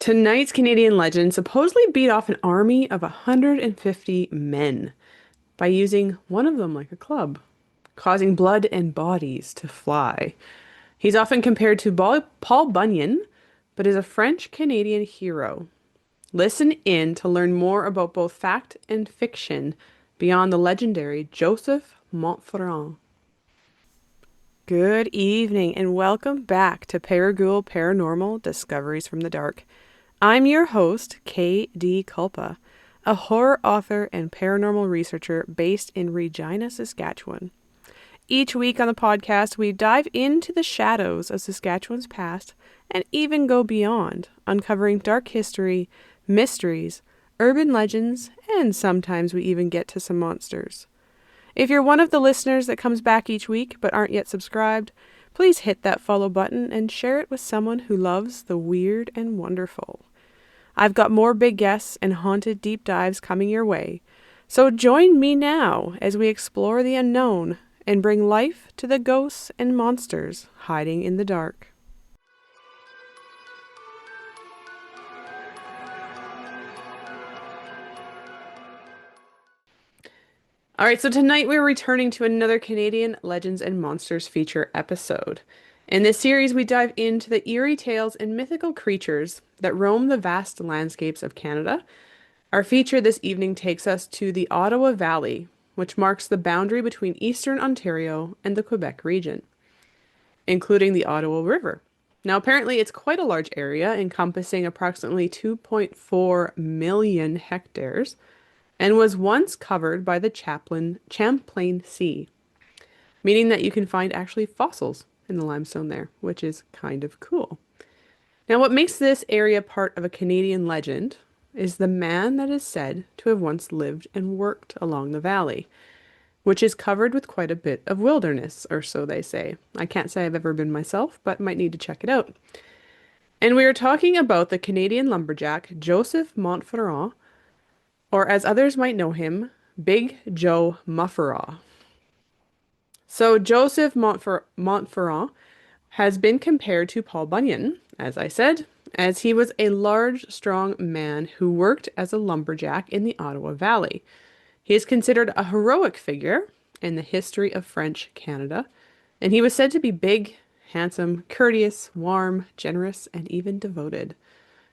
Tonight's Canadian legend supposedly beat off an army of 150 men by using one of them like a club, causing blood and bodies to fly. He's often compared to Paul Bunyan, but is a French-Canadian hero. Listen in to learn more about both fact and fiction beyond the legendary Joseph Montferrand. Good evening and welcome back to Paraghoul Paranormal Discoveries from the Dark. I'm your host, K.D. Culpa, a horror author and paranormal researcher based in Regina, Saskatchewan. Each week on the podcast, we dive into the shadows of Saskatchewan's past and even go beyond, uncovering dark history, mysteries, urban legends, and sometimes we even get to some monsters. If you're one of the listeners that comes back each week but aren't yet subscribed, please hit that follow button and share it with someone who loves the weird and wonderful. I've got more big guests and haunted deep dives coming your way, so join me now as we explore the unknown and bring life to the ghosts and monsters hiding in the dark. All right, so tonight we're returning to another Canadian Legends and Monsters feature episode. In this series, we dive into the eerie tales and mythical creatures that roam the vast landscapes of Canada. Our feature this evening takes us to the Ottawa Valley, which marks the boundary between eastern Ontario and the Quebec region, including the Ottawa River. Now, apparently, it's quite a large area, encompassing approximately 2.4 million hectares, and was once covered by the Champlain Sea, meaning that you can find actually fossils in the limestone there, which is kind of cool. Now, what makes this area part of a Canadian legend is the man that is said to have once lived and worked along the valley, which is covered with quite a bit of wilderness, or so they say. I can't say I've ever been myself, but might need to check it out. And we are talking about the Canadian lumberjack, Joseph Montferrand, or as others might know him, Big Joe Mufferaw. So Joseph Montferrand has been compared to Paul Bunyan, as I said, as he was a large, strong man who worked as a lumberjack in the Ottawa Valley. He is considered a heroic figure in the history of French Canada, and he was said to be big, handsome, courteous, warm, generous, and even devoted.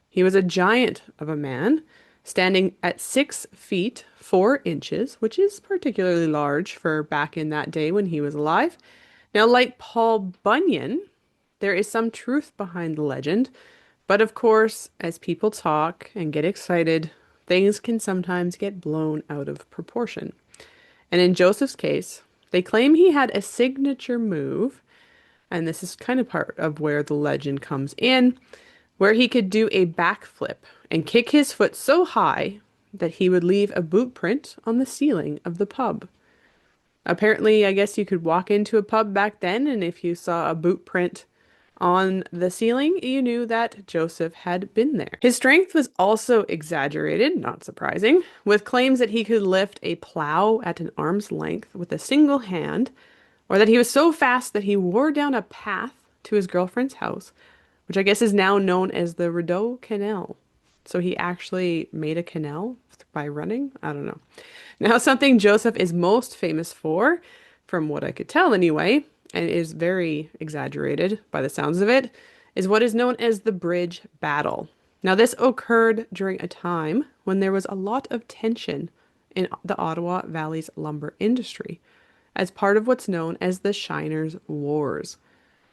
He was a giant of a man, standing at 6 feet 4 inches, which is particularly large for back in that day when he was alive. Now, like Paul Bunyan, there is some truth behind the legend, but of course, as people talk and get excited, things can sometimes get blown out of proportion. And in Joseph's case, they claim he had a signature move, and this is kind of part of where the legend comes in, where he could do a backflip and kick his foot so high that he would leave a boot print on the ceiling of the pub. Apparently, I guess you could walk into a pub back then, and if you saw a boot print on the ceiling, you knew that Joseph had been there. His strength was also exaggerated, not surprising, with claims that he could lift a plow at an arm's length with a single hand, or that he was so fast that he wore down a path to his girlfriend's house, which I guess is now known as the Rideau Canal. So he actually made a canal by running? I don't know. Now, something Joseph is most famous for, from what I could tell anyway, and is very exaggerated by the sounds of it, is what is known as the Bridge Battle. Now, this occurred during a time when there was a lot of tension in the Ottawa Valley's lumber industry, as part of what's known as the Shiners' Wars.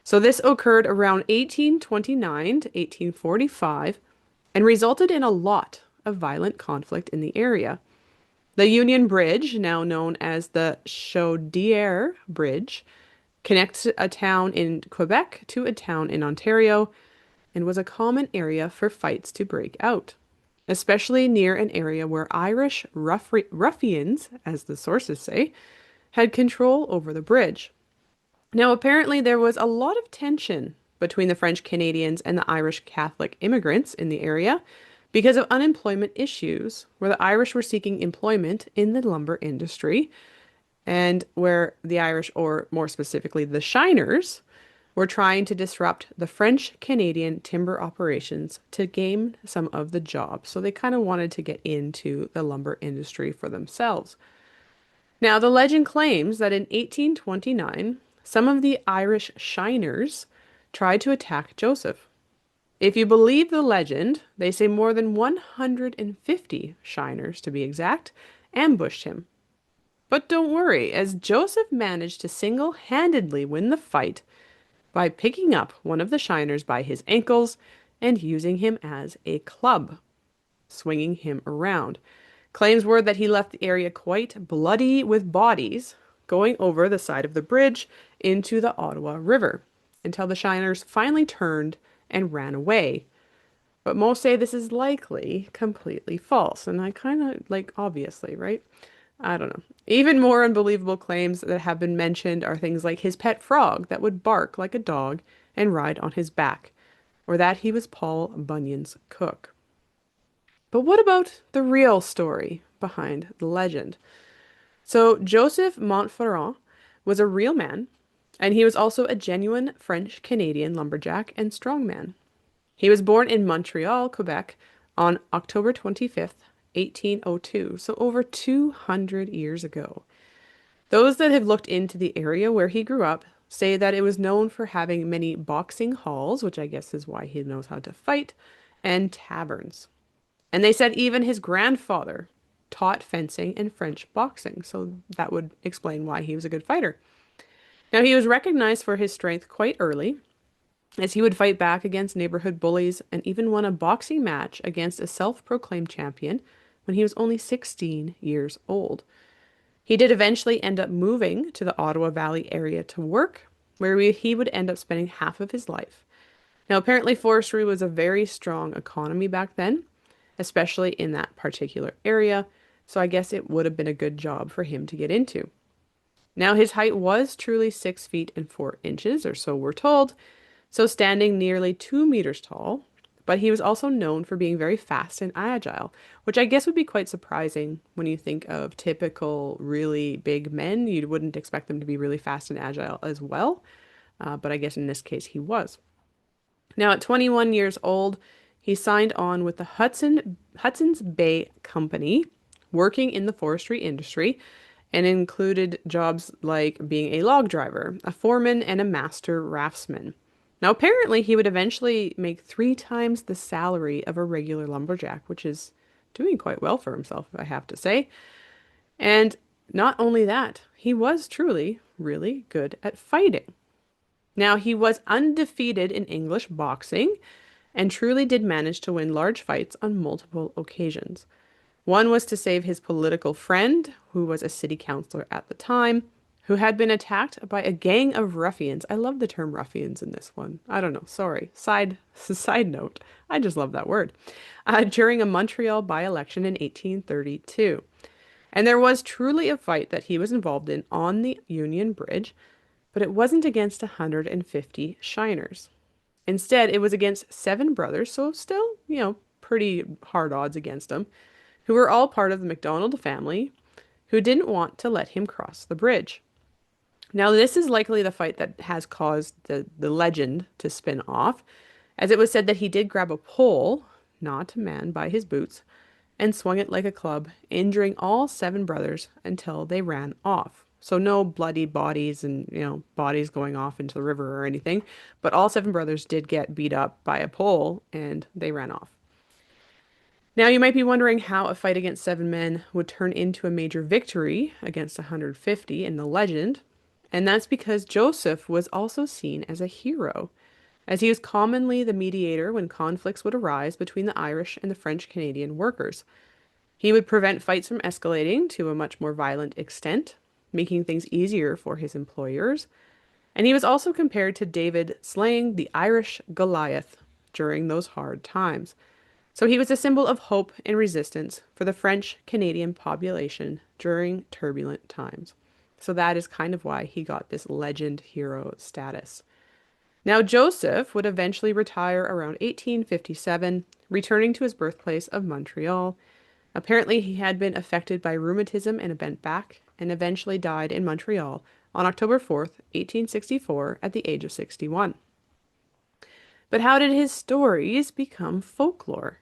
So this occurred around 1829 to 1845 and resulted in a lot of violent conflict in the area. The Union Bridge, now known as the Chaudière Bridge, connects a town in Quebec to a town in Ontario and was a common area for fights to break out, especially near an area where Irish ruffians, as the sources say, had control over the bridge. Now, apparently, there was a lot of tension between the French Canadians and the Irish Catholic immigrants in the area because of unemployment issues, where the Irish were seeking employment in the lumber industry, and where the Irish, or more specifically the Shiners, were trying to disrupt the French-Canadian timber operations to gain some of the jobs. So they kind of wanted to get into the lumber industry for themselves. Now, the legend claims that in 1829, some of the Irish shiners tried to attack Joseph. If you believe the legend, they say more than 150 shiners, to be exact, ambushed him. But don't worry, as Joseph managed to single-handedly win the fight by picking up one of the shiners by his ankles and using him as a club, swinging him around. Claims were that he left the area quite bloody with bodies going over the side of the bridge into the Ottawa River until the shiners finally turned and ran away. But most say this is likely completely false. And I kind of like, obviously, right? I don't know. Even more unbelievable claims that have been mentioned are things like his pet frog that would bark like a dog and ride on his back, or that he was Paul Bunyan's cook. But what about the real story behind the legend? So, Joseph Montferrand was a real man, and he was also a genuine French-Canadian lumberjack and strongman. He was born in Montreal, Quebec, on October 25th, 1802, so over 200 years ago. Those that have looked into the area where he grew up say that it was known for having many boxing halls, which I guess is why he knows how to fight, and taverns. And they said even his grandfather taught fencing and French boxing, so that would explain why he was a good fighter. Now, he was recognized for his strength quite early, as he would fight back against neighborhood bullies and even won a boxing match against a self-proclaimed champion when he was only 16 years old. He did eventually end up moving to the Ottawa Valley area to work, where he would end up spending half of his life. Now, apparently forestry was a very strong economy back then, especially in that particular area, so I guess it would have been a good job for him to get into. Now, his height was truly 6 feet and 4 inches, or so we're told, so standing nearly 2 meters tall, but he was also known for being very fast and agile, which I guess would be quite surprising when you think of typical really big men. You wouldn't expect them to be really fast and agile as well, but I guess in this case he was. Now, at 21 years old, he signed on with the Hudson's Bay Company, working in the forestry industry, and included jobs like being a log driver, a foreman, and a master raftsman. Now, apparently, he would eventually make 3 times the salary of a regular lumberjack, which is doing quite well for himself, I have to say. And not only that, he was truly really good at fighting. Now, he was undefeated in English boxing and truly did manage to win large fights on multiple occasions. One was to save his political friend, who was a city councillor at the time, who had been attacked by a gang of ruffians. I love the term ruffians in this one. I don't know, sorry. Side note. I just love that word. During a Montreal by-election in 1832. And there was truly a fight that he was involved in on the Union Bridge, but it wasn't against 150 shiners. Instead, it was against 7 brothers, so still, pretty hard odds against him, who were all part of the MacDonald family, who didn't want to let him cross the bridge. Now, this is likely the fight that has caused the legend to spin off, as it was said that he did grab a pole, not a man, by his boots, and swung it like a club, injuring all 7 brothers until they ran off. So no bloody bodies and, bodies going off into the river or anything, but all 7 brothers did get beat up by a pole and they ran off. Now, you might be wondering how a fight against 7 men would turn into a major victory against 150 in the legend, and that's because Joseph was also seen as a hero, as he was commonly the mediator when conflicts would arise between the Irish and the French-Canadian workers. He would prevent fights from escalating to a much more violent extent, making things easier for his employers, and he was also compared to David slaying the Irish Goliath during those hard times. So he was a symbol of hope and resistance for the French-Canadian population during turbulent times. So that is kind of why he got this legend hero status. Now, Joseph would eventually retire around 1857, returning to his birthplace of Montreal. Apparently, he had been affected by rheumatism and a bent back, and eventually died in Montreal on October 4th, 1864, at the age of 61. But how did his stories become folklore?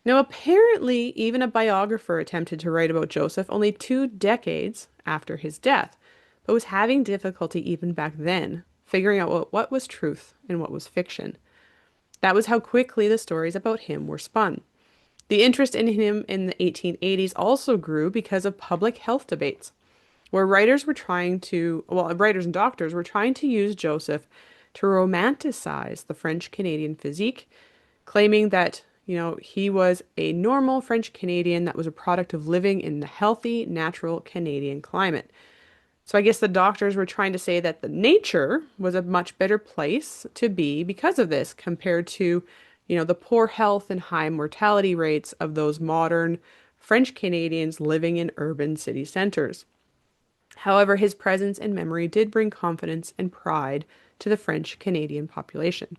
Now, apparently, even a biographer attempted to write about Joseph only 2 decades after his death, but was having difficulty even back then figuring out what was truth and what was fiction. That was how quickly the stories about him were spun. The interest in him in the 1880s also grew because of public health debates, where writers and doctors were trying to use Joseph to romanticize the French Canadian physique, claiming that, he was a normal French Canadian that was a product of living in the healthy, natural Canadian climate. So I guess the doctors were trying to say that the nature was a much better place to be because of this compared to, the poor health and high mortality rates of those modern French Canadians living in urban city centers. However, his presence and memory did bring confidence and pride to the French Canadian population.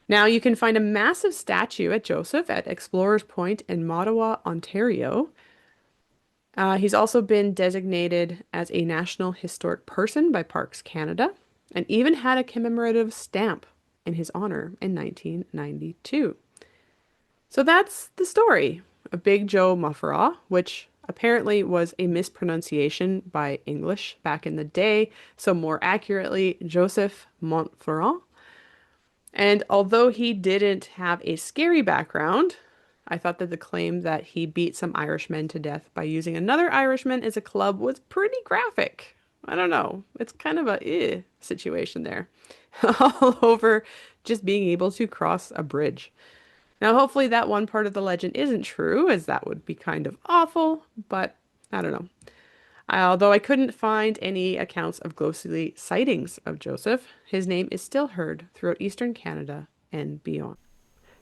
Now, you can find a massive statue at Joseph at Explorers Point in Ottawa, Ontario. He's also been designated as a National Historic Person by Parks Canada and even had a commemorative stamp in his honor in 1992. So that's the story of Big Joe Mufferaw, which apparently was a mispronunciation by English back in the day, so more accurately, Joseph Montferrand. And although he didn't have a scary background, I thought that the claim that he beat some Irishmen to death by using another Irishman as a club was pretty graphic. I don't know. It's kind of a situation there. All over just being able to cross a bridge. Now, hopefully that one part of the legend isn't true, as that would be kind of awful, but I don't know. Although I couldn't find any accounts of ghostly sightings of Joseph, his name is still heard throughout Eastern Canada and beyond.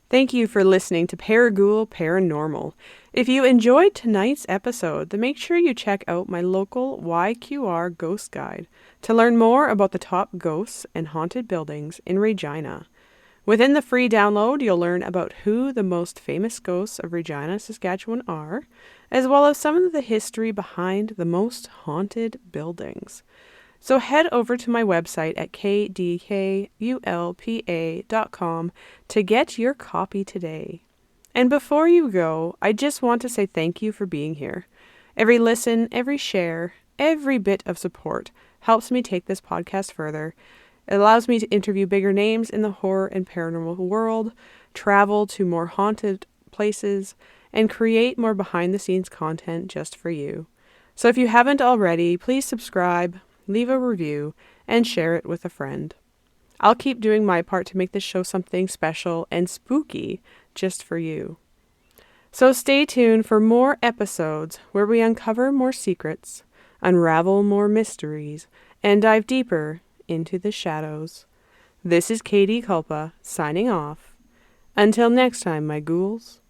Thank you for listening to Paraghoul Paranormal. If you enjoyed tonight's episode, then make sure you check out my local YQR Ghost Guide to learn more about the top ghosts and haunted buildings in Regina. Within the free download, you'll learn about who the most famous ghosts of Regina, Saskatchewan are, as well as some of the history behind the most haunted buildings. So head over to my website at kdkulpa.com to get your copy today. And before you go, I just want to say thank you for being here. Every listen, every share, every bit of support helps me take this podcast further. It allows me to interview bigger names in the horror and paranormal world, travel to more haunted places, and create more behind-the-scenes content just for you. So if you haven't already, please subscribe, leave a review, and share it with a friend. I'll keep doing my part to make this show something special and spooky just for you. So stay tuned for more episodes where we uncover more secrets, unravel more mysteries, and dive deeper into the shadows. This is Katie Culpa signing off. Until next time, my ghouls.